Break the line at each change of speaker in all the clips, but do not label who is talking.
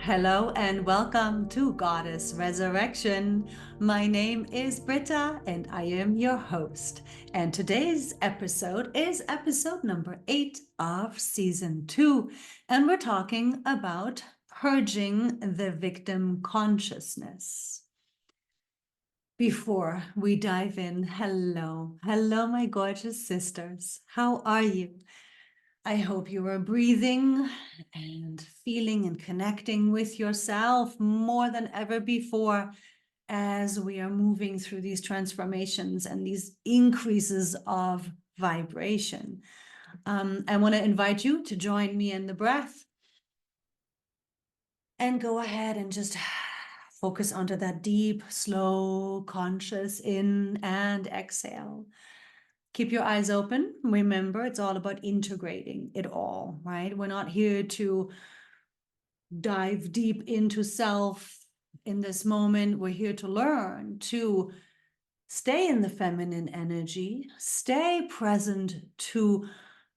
Hello and welcome to Goddess Resurrection. My name is Britta and I am your host. And today's episode is episode number 8 of season 2. And we're talking about purging the victim consciousness. Before we dive in, hello, my gorgeous sisters. How are you? I hope you are breathing and feeling and connecting with yourself more than ever before as we are moving through these transformations and these increases of vibration. I want to invite you to join me in the breath and go ahead and just focus onto that deep, slow, conscious in and exhale. Keep your eyes open. Remember, it's all about integrating it all, right? We're not here to dive deep into self in this moment. We're here to learn to stay in the feminine energy, stay present to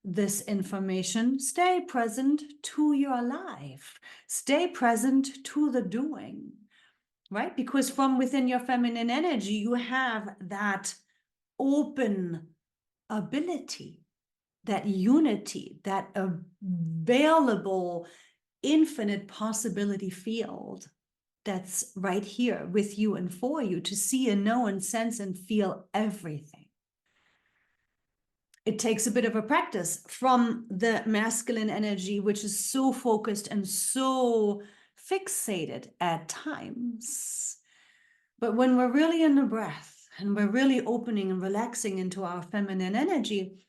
this information, stay present to your life, stay present to the doing, right? Because from within your feminine energy, you have that open ability, that unity, that available infinite possibility field that's right here with you and for you to see and know and sense and feel everything. It takes a bit of a practice from the masculine energy, which is so focused and so fixated at times. But when we're really in the breath, and we're really opening and relaxing into our feminine energy,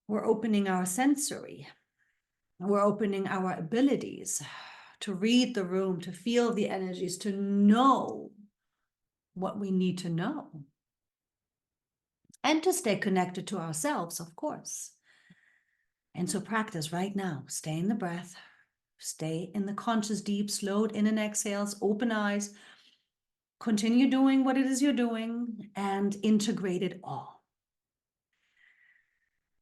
we're opening our sensory. We're opening our abilities to read the room, to feel the energies, to know what we need to know. And to stay connected to ourselves, of course. And so practice right now. Stay in the breath. Stay in the conscious, deep, slowed in and exhales, open eyes. Continue doing what it is you're doing and integrate it all.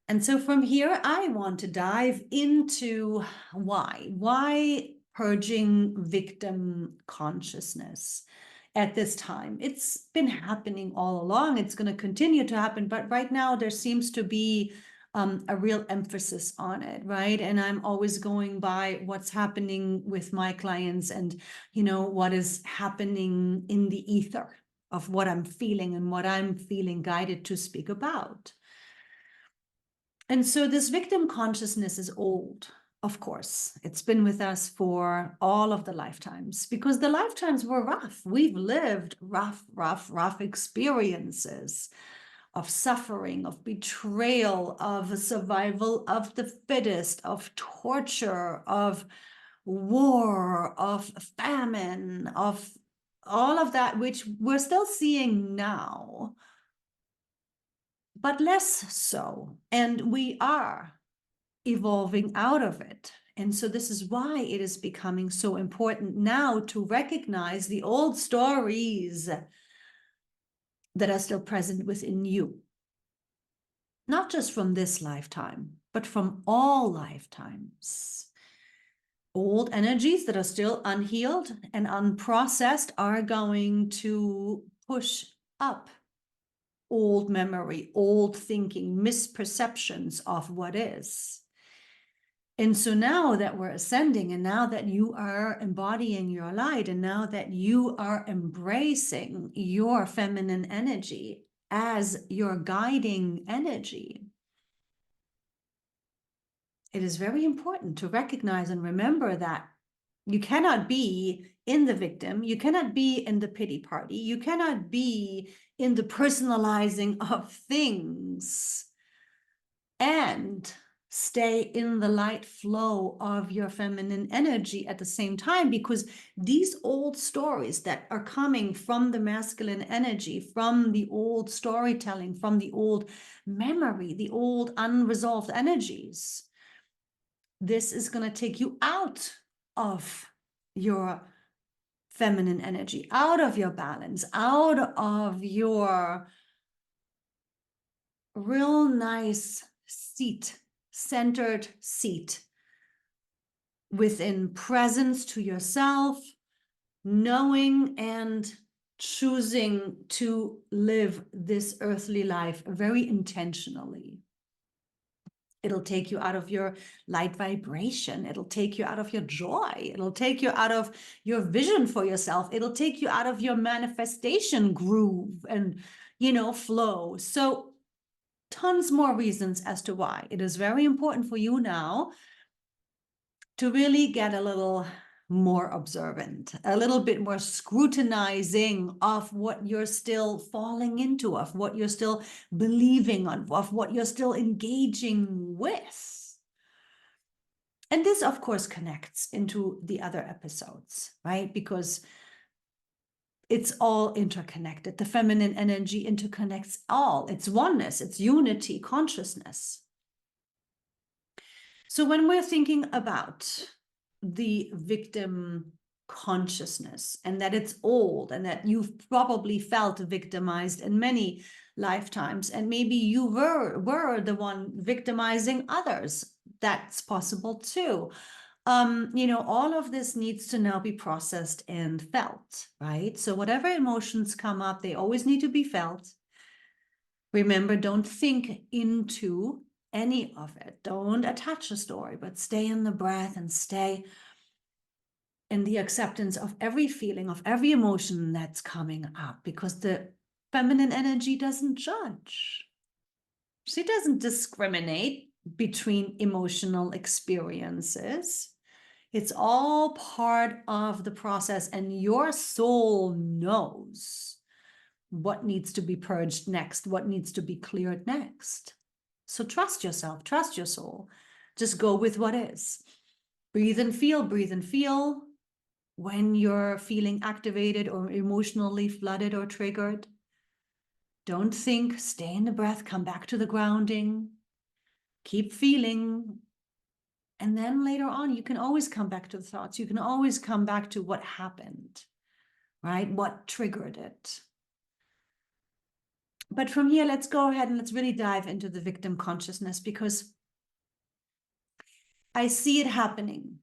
And so from here, I want to dive into why purging victim consciousness at this time. It's been happening all along. It's going to continue to happen. But right now, there seems to be a real emphasis on it, right? And I'm always going by what's happening with my clients and, what is happening in the ether of what I'm feeling and what I'm feeling guided to speak about. And so this victim consciousness is old, of course. It's been with us for all of the lifetimes because the lifetimes were rough. We've lived rough experiences of suffering, of betrayal, of survival of the fittest, of torture, of war, of famine, of all of that, which we're still seeing now, but less so. And we are evolving out of it. And so this is why it is becoming so important now to recognize the old stories that are still present within you. Not just from this lifetime, but from all lifetimes. Old energies that are still unhealed and unprocessed are going to push up old memory, old thinking, misperceptions of what is. And so now that we're ascending, and now that you are embodying your light, and now that you are embracing your feminine energy as your guiding energy, it is very important to recognize and remember that you cannot be in the victim, you cannot be in the pity party, you cannot be in the personalizing of things and stay in the light flow of your feminine energy at the same time, because these old stories that are coming from the masculine energy, from the old storytelling, from the old memory, the old unresolved energies, this is going to take you out of your feminine energy, out of your balance, out of your real nice seat, centered seat within presence to yourself, knowing and choosing to live this earthly life very intentionally. It'll take you out of your light vibration. It'll take you out of your joy. It'll take you out of your vision for yourself. It'll take you out of your manifestation groove and, flow. So tons more reasons as to why it is very important for you now to really get a little more observant, a little bit more scrutinizing of what you're still falling into, of what you're still believing on, of what you're still engaging with. And this, of course, connects into the other episodes, right? Because it's all interconnected. The feminine energy interconnects all. It's oneness, it's unity, consciousness. So when we're thinking about the victim consciousness and that it's old and that you've probably felt victimized in many lifetimes, and maybe you were the one victimizing others, that's possible too. All of this needs to now be processed and felt, right? So whatever emotions come up, they always need to be felt. Remember, don't think into any of it. Don't attach a story, but stay in the breath and stay in the acceptance of every feeling, of every emotion that's coming up, because the feminine energy doesn't judge. She doesn't discriminate between emotional experiences. It's all part of the process, and your soul knows what needs to be purged next, what needs to be cleared next. So trust yourself, trust your soul. Just go with what is. Breathe and feel, breathe and feel. When you're feeling activated or emotionally flooded or triggered, don't think, stay in the breath, come back to the grounding, keep feeling. And then later on, you can always come back to the thoughts. You can always come back to what happened, right? What triggered it. But from here, let's go ahead and let's really dive into the victim consciousness, because I see it happening.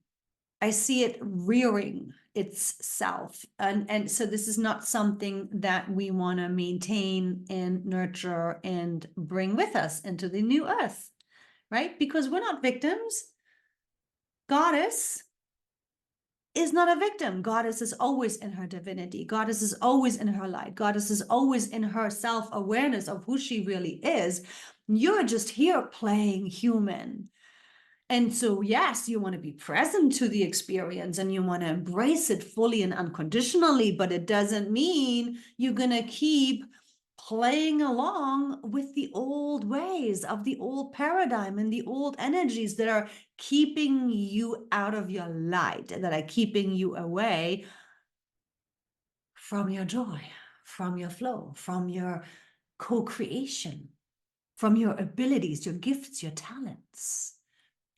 I see it rearing itself. And so this is not something that we want to maintain and nurture and bring with us into the new earth, right? Because we're not victims. Goddess is not a victim. Goddess is always in her divinity. Goddess is always in her light. Goddess is always in her self-awareness of who she really is. You're just here playing human. And so, yes, you want to be present to the experience and you want to embrace it fully and unconditionally, but it doesn't mean you're going to keep playing along with the old ways of the old paradigm and the old energies that are keeping you out of your light, that are keeping you away from your joy, from your flow, from your co-creation, from your abilities, your gifts, your talents.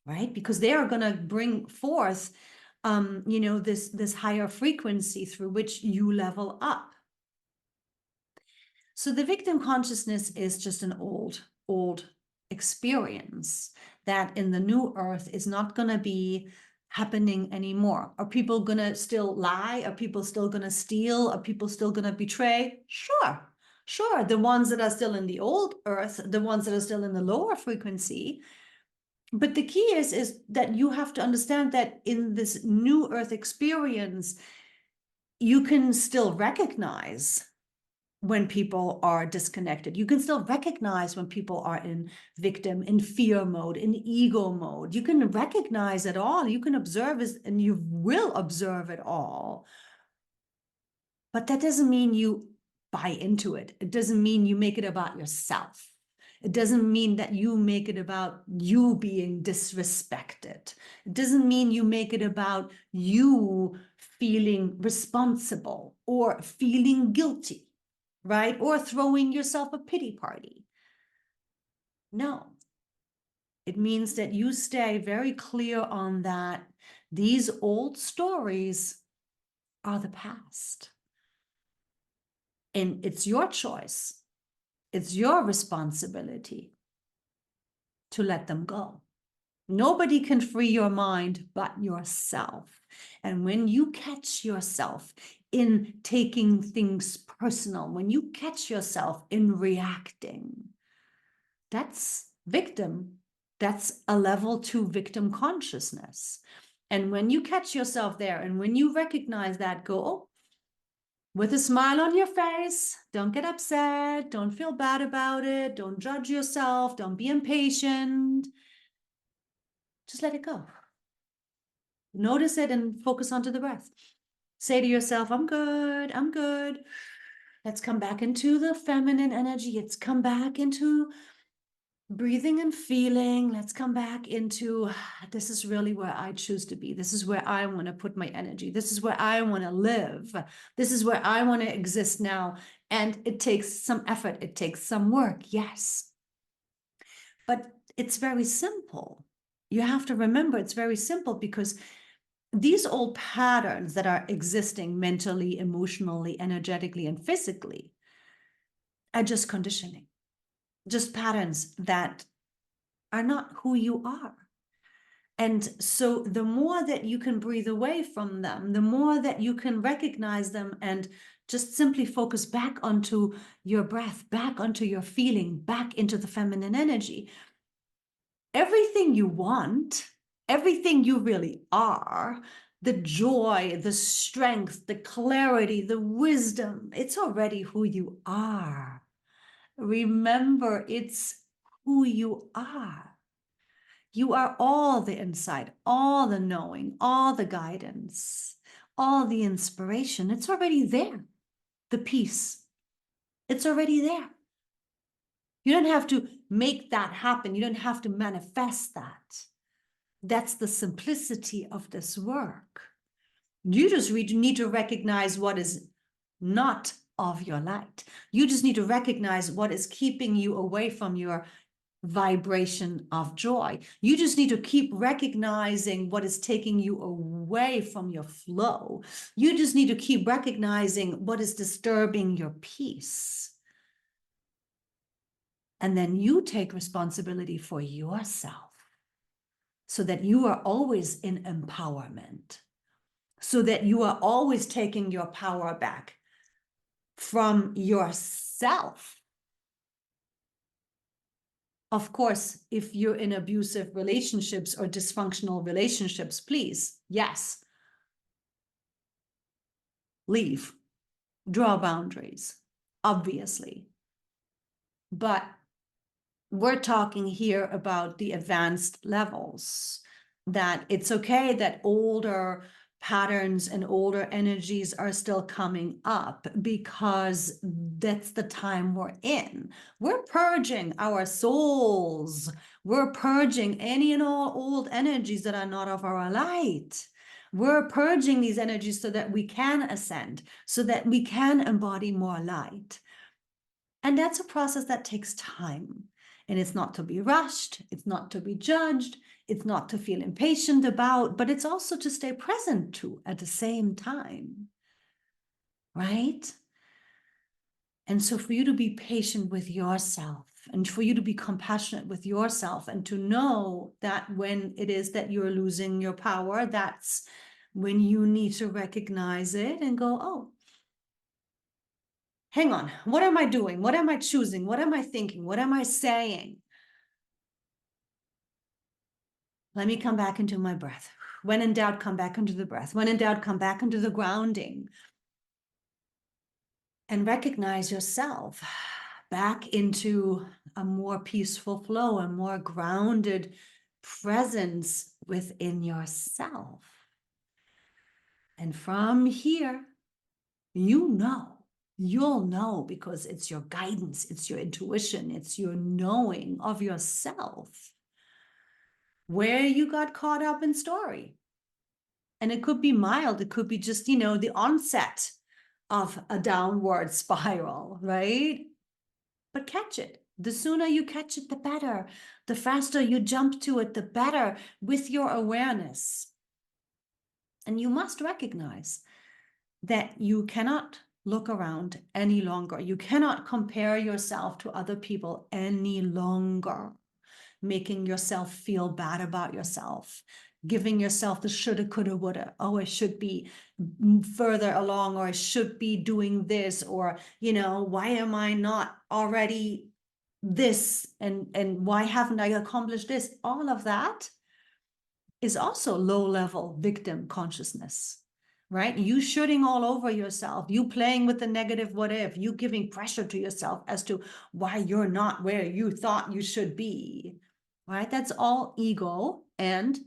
Right? Because they are going to bring forth, this higher frequency through which you level up. So the victim consciousness is just an old experience that in the new earth is not going to be happening anymore. Are people going to still lie? Are people still going to steal? Are people still going to betray? Sure. The ones that are still in the old earth, the ones that are still in the lower frequency. But the key is that you have to understand that in this new earth experience, you can still recognize when people are disconnected. You can still recognize when people are in victim, in fear mode, in ego mode. You can recognize it all. You can observe it, and you will observe it all. But that doesn't mean you buy into it. It doesn't mean you make it about yourself. It doesn't mean that you make it about you being disrespected. It doesn't mean you make it about you feeling responsible or feeling guilty, right? Or throwing yourself a pity party. No. It means that you stay very clear on that these old stories are the past. And it's your choice. It's your responsibility to let them go. Nobody can free your mind but yourself. And when you catch yourself in taking things personal, when you catch yourself in reacting, that's victim. That's a level 2 victim consciousness. And when you catch yourself there, and when you recognize that, go, oh, with a smile on your face, don't get upset, don't feel bad about it, don't judge yourself, don't be impatient. Just let it go. Notice it and focus onto the breath. Say to yourself, I'm good, I'm good. Let's come back into the feminine energy. Let's come back into breathing and feeling. Let's come back into, this is really where I choose to be. This is where I want to put my energy. This is where I want to live. This is where I want to exist now. And it takes some effort. It takes some work, yes. But it's very simple. You have to remember it's very simple, because these old patterns that are existing mentally, emotionally, energetically, and physically are just conditioning, just patterns that are not who you are. And so the more that you can breathe away from them, the more that you can recognize them and just simply focus back onto your breath, back onto your feeling, back into the feminine energy. Everything you want, everything you really are, the joy, the strength, the clarity, the wisdom, it's already who you are. Remember, it's who you are. You are all the insight, all the knowing, all the guidance, all the inspiration. It's already there. The peace, it's already there. You don't have to make that happen. You don't have to manifest that. That's the simplicity of this work. You just need to recognize what is not of your light. You just need to recognize what is keeping you away from your vibration of joy. You just need to keep recognizing what is taking you away from your flow. You just need to keep recognizing what is disturbing your peace. And then you take responsibility for yourself so that you are always in empowerment, so that you are always taking your power back from yourself. Of course, if you're in abusive relationships or dysfunctional relationships, please, yes, leave, draw boundaries, obviously. But we're talking here about the advanced levels, that it's okay that older patterns and older energies are still coming up, because that's the time we're in. We're purging our souls. We're purging any and all old energies that are not of our light. We're purging these energies so that we can ascend, so that we can embody more light. And that's a process that takes time. And it's not to be rushed, it's not to be judged, it's not to feel impatient about, but it's also to stay present to at the same time, right? And so for you to be patient with yourself, and for you to be compassionate with yourself, and to know that when it is that you're losing your power, that's when you need to recognize it and go, oh, hang on, what am I doing? What am I choosing? What am I thinking? What am I saying? Let me come back into my breath. When in doubt, come back into the breath. When in doubt, come back into the grounding. And recognize yourself back into a more peaceful flow, a more grounded presence within yourself. And from here, you'll know, because it's your guidance, it's your intuition, it's your knowing of yourself, where you got caught up in story. And it could be mild, it could be just, the onset of a downward spiral, right? But catch it. The sooner you catch it, the better. The faster you jump to it, the better, with your awareness. And you must recognize that you cannot look around any longer. You cannot compare yourself to other people any longer. making yourself feel bad about yourself, giving yourself the shoulda, coulda, woulda. Oh, I should be further along, or I should be doing this, or, why am I not already this, and why haven't I accomplished this? All of that is also low-level victim consciousness, right? You shooting all over yourself, you playing with the negative what if, you giving pressure to yourself as to why you're not where you thought you should be, right? That's all ego and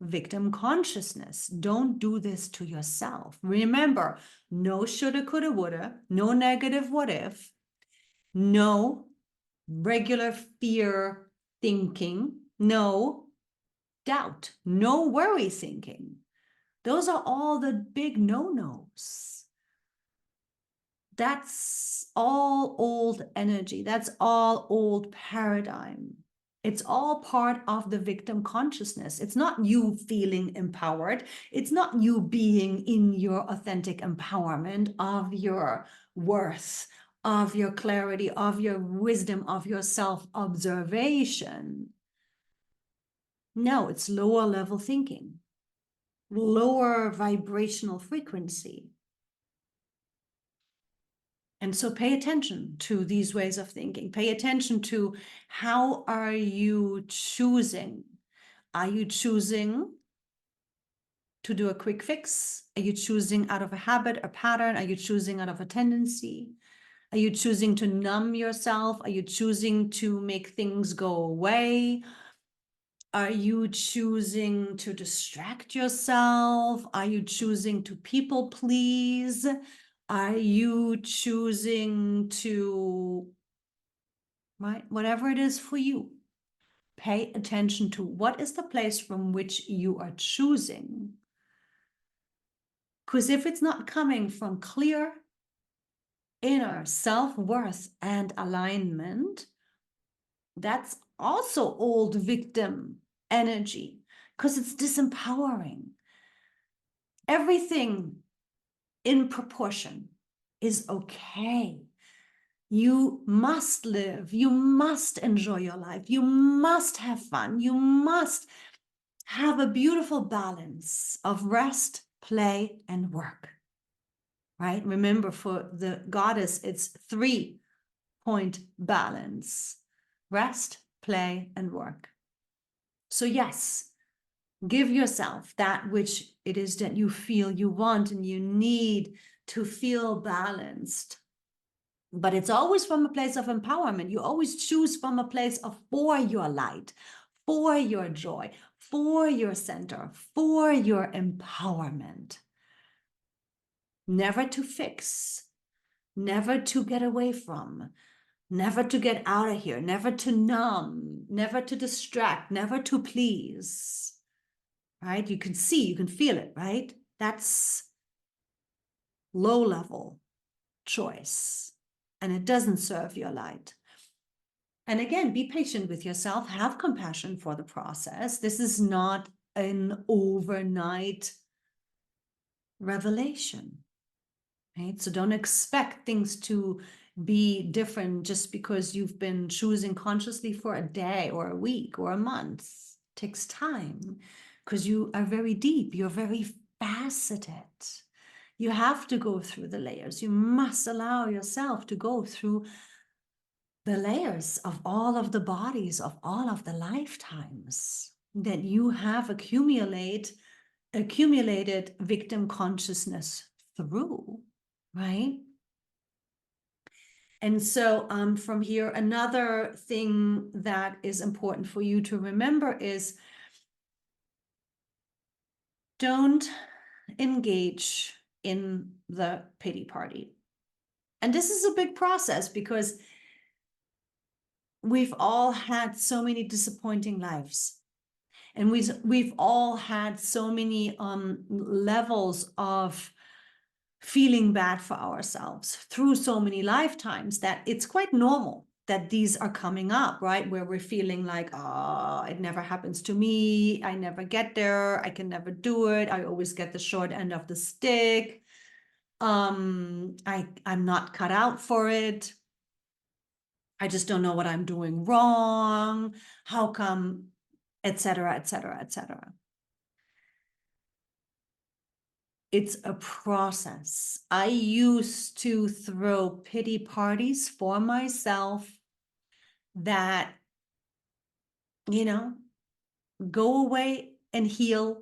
victim consciousness. Don't do this to yourself. Remember, no shoulda, coulda, woulda, no negative what if, no regular fear thinking, no doubt, no worry thinking. Those are all the big no-nos. That's all old energy. That's all old paradigm. It's all part of the victim consciousness. It's not you feeling empowered. It's not you being in your authentic empowerment of your worth, of your clarity, of your wisdom, of your self-observation. No, it's lower level thinking, lower vibrational frequency. And so pay attention to these ways of thinking. Pay attention to, how are you choosing? Are you choosing to do a quick fix? Are you choosing out of a habit, a pattern? Are you choosing out of a tendency? Are you choosing to numb yourself? Are you choosing to make things go away? Are you choosing to distract yourself? Are you choosing to people please? Are you choosing to, right? Whatever it is for you, pay attention to what is the place from which you are choosing. Because if it's not coming from clear inner self-worth and alignment, that's also old victim energy, because it's disempowering. Everything in proportion is okay. You must live. You must enjoy your life. You must have fun. You must have a beautiful balance of rest, play, and work. Right? Remember, for the goddess, it's 3-point balance: rest, play, and work. So yes, give yourself that which it is that you feel you want and you need to feel balanced. But it's always from a place of empowerment. You always choose from a place of, for your light, for your joy, for your center, for your empowerment. Never to fix, never to get away from, never to get out of here, never to numb, never to distract, never to please. Right? You can see, you can feel it, right? That's low level choice, and it doesn't serve your light. And again, be patient with yourself, have compassion for the process. This is not an overnight revelation, right? So don't expect things to be different just because you've been choosing consciously for a day or a week or a month. It takes time, because you are very deep, you're very faceted. You have to go through the layers. You must allow yourself to go through the layers of all of the bodies of all of the lifetimes that you have accumulated victim consciousness through, right? And so from here, another thing that is important for you to remember is, don't engage in the pity party. And this is a big process, because we've all had so many disappointing lives. And we've all had so many levels of feeling bad for ourselves through so many lifetimes, that it's quite normal that these are coming up, right? Where we're feeling like, oh, it never happens to me. I never get there. I can never do it. I always get the short end of the stick. I'm not cut out for it. I just don't know what I'm doing wrong. How come, etc., etc., etc. It's a process. I used to throw pity parties for myself that, go away and heal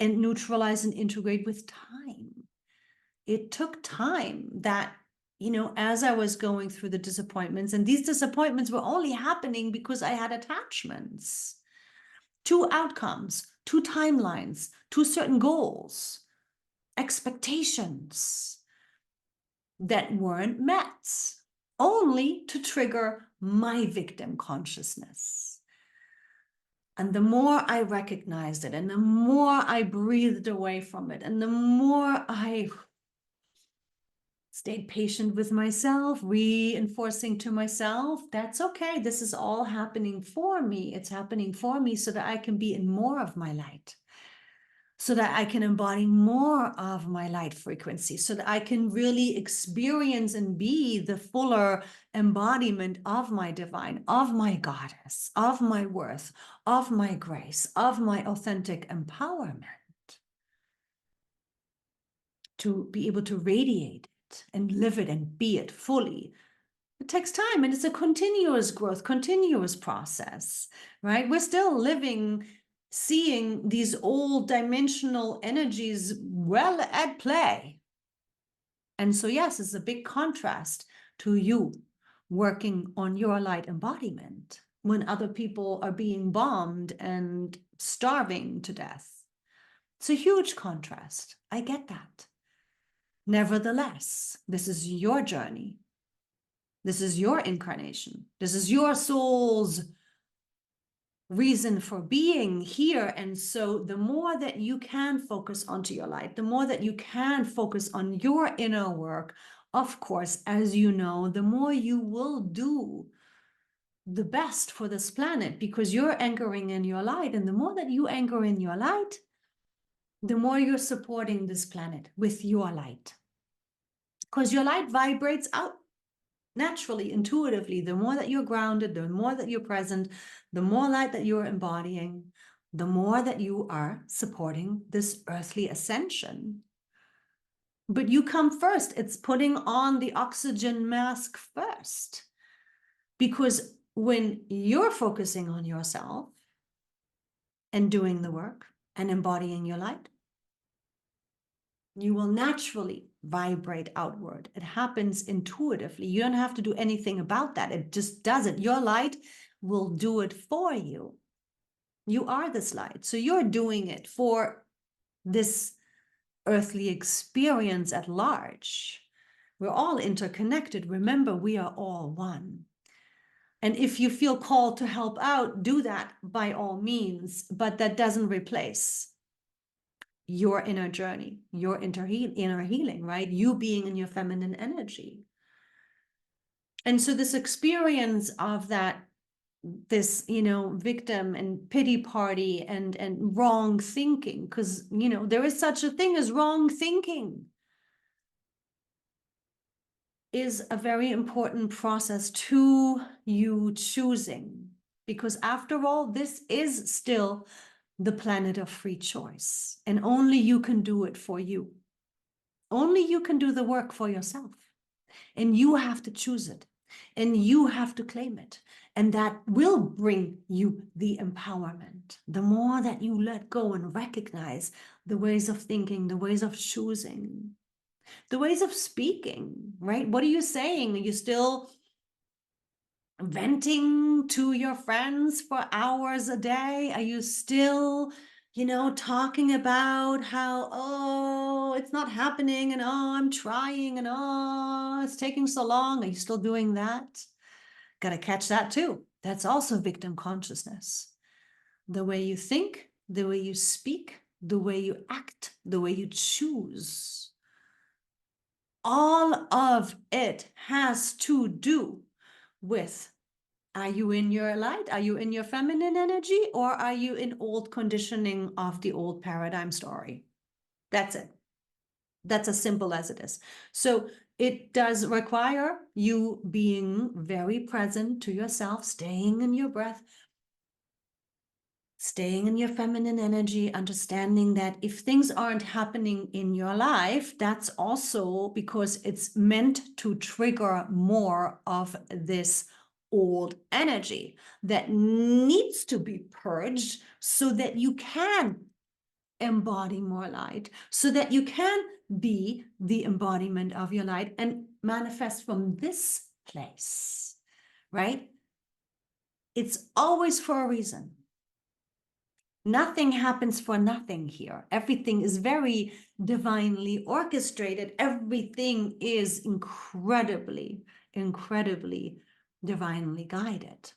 and neutralize and integrate with time. It took time that, as I was going through the disappointments, and these disappointments were only happening because I had attachments to outcomes, to timelines, to certain goals, expectations that weren't met, only to trigger my victim consciousness. And the more I recognized it, and the more I breathed away from it, and the more I stayed patient with myself, reinforcing to myself, that's okay. This is all happening for me. It's happening for me so that I can be in more of my light, so that I can embody more of my light frequency, so that I can really experience and be the fuller embodiment of my divine, of my goddess, of my worth, of my grace, of my authentic empowerment, to be able to radiate it and live it and be it fully. It takes time, and it's a continuous growth, continuous process, right? We're still living, seeing these old dimensional energies well at play. And so, yes, it's a big contrast to you working on your light embodiment when other people are being bombed and starving to death. It's a huge contrast. I get that. Nevertheless, this is your journey. This is your incarnation. This is your soul's reason for being here. And so the more that you can focus onto your light, the more that you can focus on your inner work, of course, as you know, the more you will do the best for this planet, because you're anchoring in your light. And the more that you anchor in your light, the more you're supporting this planet with your light. Because your light vibrates out naturally, intuitively. The more that you're grounded, the more that you're present, the more light that you're embodying, the more that you are supporting this earthly ascension. But you come first. It's putting on the oxygen mask first. Because when you're focusing on yourself and doing the work and embodying your light, you will naturally vibrate outward. It happens intuitively. You don't have to do anything about that. It just does it. Your light will do it for you. You are this light. So you're doing it for this earthly experience at large. We're all interconnected. Remember, we are all one. And if you feel called to help out, do that by all means, but that doesn't replace your inner journey, your inner healing, right? You being in your feminine energy. And so this experience of that, this, victim and pity party and wrong thinking, because, there is such a thing as wrong thinking, is a very important process to you choosing. Because after all, this is still the planet of free choice, and only you can do it for you. Only you can do the work for yourself, and you have to choose it, and you have to claim it, and that will bring you the empowerment. The more that you let go and recognize the ways of thinking, the ways of choosing, the ways of speaking, right? What are you saying? Are you still venting to your friends for hours a day? Are you still, talking about how, oh, it's not happening, and oh, I'm trying, and oh, it's taking so long? Are you still doing that? Got to catch that too. That's also victim consciousness. The way you think, the way you speak, the way you act, the way you choose. All of it has to do with, are you in your light? Are you in your feminine energy? Or are you in old conditioning of the old paradigm story? That's it. That's as simple as it is. So It does require you being very present to yourself, staying in your breath, staying in your feminine energy, understanding that if things aren't happening in your life, that's also because it's meant to trigger more of this old energy that needs to be purged so that you can embody more light, so that you can be the embodiment of your light and manifest from this place, right? It's always for a reason. Nothing happens for nothing here. Everything is very divinely orchestrated. Everything is incredibly, incredibly divinely guided.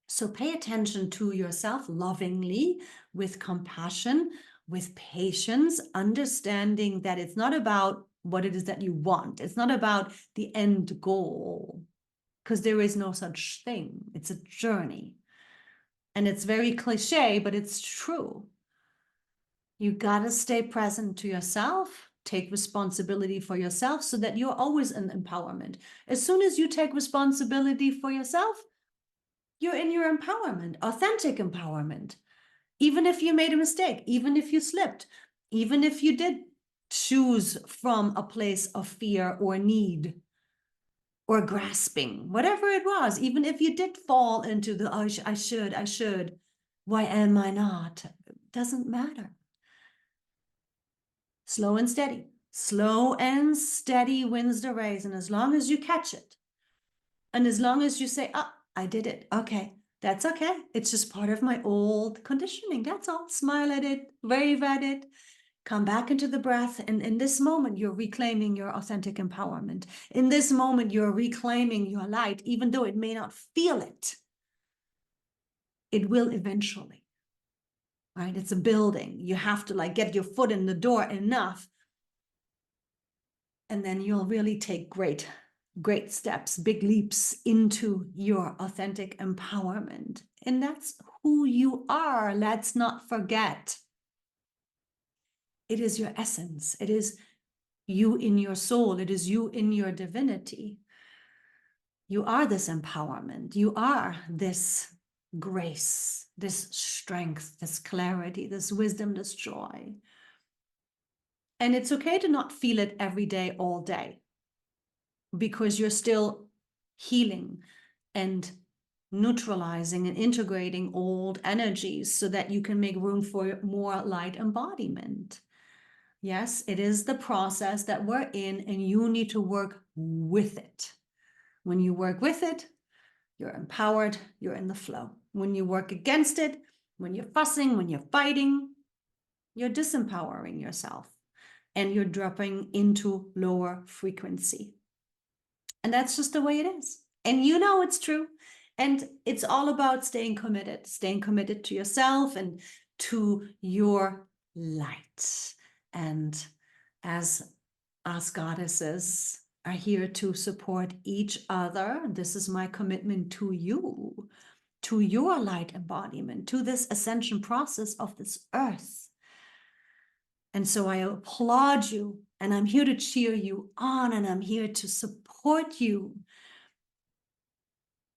So pay attention to yourself lovingly, with compassion, with patience, understanding that it's not about what it is that you want. It's not about the end goal, because there is no such thing. It's a journey. And it's very cliche, but it's true. You gotta stay present to yourself, take responsibility for yourself so that you're always in empowerment. As soon as you take responsibility for yourself, you're in your empowerment, authentic empowerment. Even if you made a mistake, even if you slipped, even if you did choose from a place of fear or need or grasping, whatever it was, even if you did fall into the, oh, I should, why am I not? Doesn't matter. Slow and steady. Slow and steady wins the race. And as long as you catch it, and as long as you say, oh, I did it, okay, that's okay. It's just part of my old conditioning. That's all. Smile at it, wave at it, come back into the breath. And in this moment, you're reclaiming your authentic empowerment. In this moment, you're reclaiming your light, even though it may not feel it. It will eventually, right? It's a building. You have to like get your foot in the door enough, and then you'll really take great steps, big leaps into your authentic empowerment. And that's who you are. Let's not forget. It is your essence. It is you in your soul. It is you in your divinity. You are this empowerment. You are this grace, this strength, this clarity, this wisdom, this joy. And it's okay to not feel it every day, all day, because you're still healing and neutralizing and integrating old energies so that you can make room for more light embodiment. Yes, it is the process that we're in, and you need to work with it. When you work with it, you're empowered, you're in the flow. When you work against it, when you're fussing, when you're fighting, you're disempowering yourself and you're dropping into lower frequency. And that's just the way it is. And you know it's true. And it's all about staying committed to yourself and to your light. And as us goddesses are here to support each other, this is my commitment to you, to your light embodiment, to this ascension process of this earth. And so I applaud you, and I'm here to cheer you on, and I'm here to support you.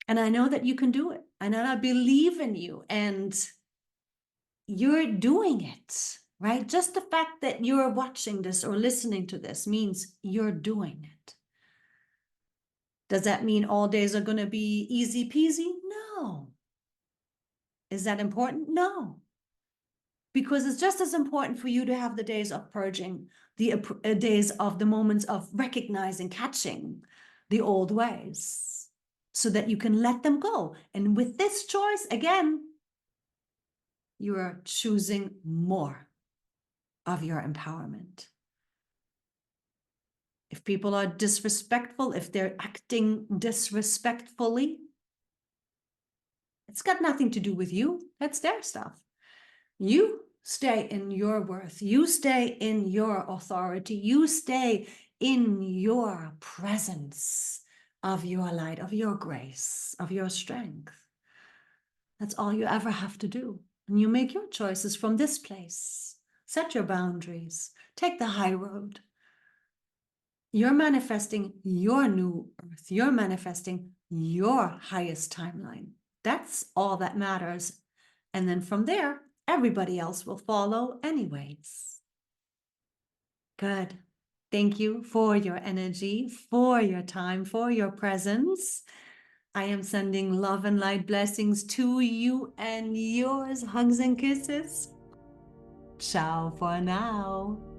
And I know that you can do it. And I believe in you, and you're doing it, right? Just the fact that you're watching this or listening to this means you're doing it. Does that mean all days are going to be easy peasy? No. Is that important? No. Because it's just as important for you to have the days of purging, the days of the moments of recognizing, catching the old ways, so that you can let them go. And with this choice, again, you are choosing more of your empowerment. If people are disrespectful, if they're acting disrespectfully, it's got nothing to do with you. That's their stuff. You stay in your worth. You stay in your authority. You stay in your presence of your light, of your grace, of your strength. That's all you ever have to do. And you make your choices from this place. Set your boundaries. Take the high road. You're manifesting your new earth. You're manifesting your highest timeline. That's all that matters. And then from there, everybody else will follow anyways. Good. Thank you for your energy, for your time, for your presence. I am sending love and light blessings to you and yours. Hugs and kisses. Ciao for now.